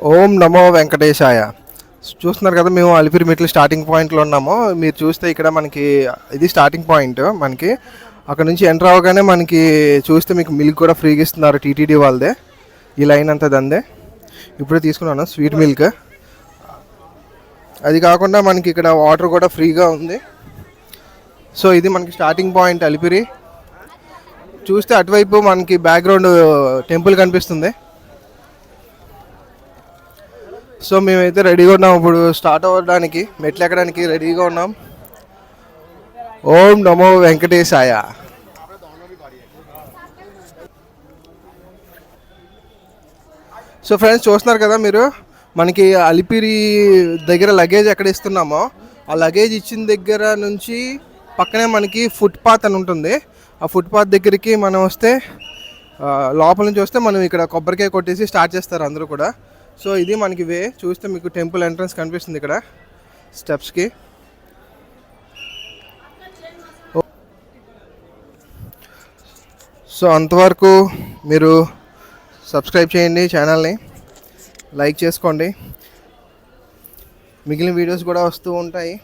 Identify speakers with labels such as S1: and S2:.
S1: ఓం నమో వెంకటేశాయ. చూస్తున్నారు కదా, మేము అలిపిరి మెట్లు స్టార్టింగ్ పాయింట్లో ఉన్నాము. మీరు చూస్తే ఇక్కడ మనకి ఇది స్టార్టింగ్ పాయింట్. మనకి అక్కడ నుంచి ఎంటర్ అవ్వగానే మనకి చూస్తే మీకు మిల్క్ కూడా ఫ్రీగా ఇస్తున్నారు. టీటీడీ వాళ్ళదే ఈ లైన్ అంతా దందే. ఇప్పుడే తీసుకున్నాను స్వీట్ మిల్క్. అది కాకుండా మనకి ఇక్కడ వాటర్ కూడా ఫ్రీగా ఉంది. సో ఇది మనకి స్టార్టింగ్ పాయింట్ అలిపిరి. చూస్తే అటువైపు మనకి బ్యాక్గ్రౌండ్ టెంపుల్ కనిపిస్తుంది. సో మేమైతే రెడీగా ఉన్నాం, ఇప్పుడు స్టార్ట్ అవ్వడానికి మెట్లు ఎక్కడానికి రెడీగా ఉన్నాం. ఓం నమో వెంకటేశాయ. సో ఫ్రెండ్స్, చూస్తున్నారు కదా మీరు, మనకి అలిపిరి దగ్గర లగేజ్ ఎక్కడ ఇస్తున్నామో ఆ లగేజ్ ఇచ్చిన దగ్గర నుంచి పక్కనే మనకి ఫుట్పాత్ అని ఉంటుంది. ఆ ఫుట్పాత్ దగ్గరికి మనం వస్తే లోపల నుంచి వస్తే మనం ఇక్కడ కొబ్బరికాయ కొట్టేసి స్టార్ట్ చేస్తారు అందరూ కూడా. సో ఇది మనకి వే. చూస్తే మీకు టెంపుల్ ఎంట్రన్స్ కనిపిస్తుంది ఇక్కడ స్టెప్స్కి. సో అంతవరకు మీరు సబ్స్క్రైబ్ చేయండి, ఛానల్ని లైక్ చేసుకోండి. మిగిలిన వీడియోస్ కూడా వస్తూ ఉంటాయి.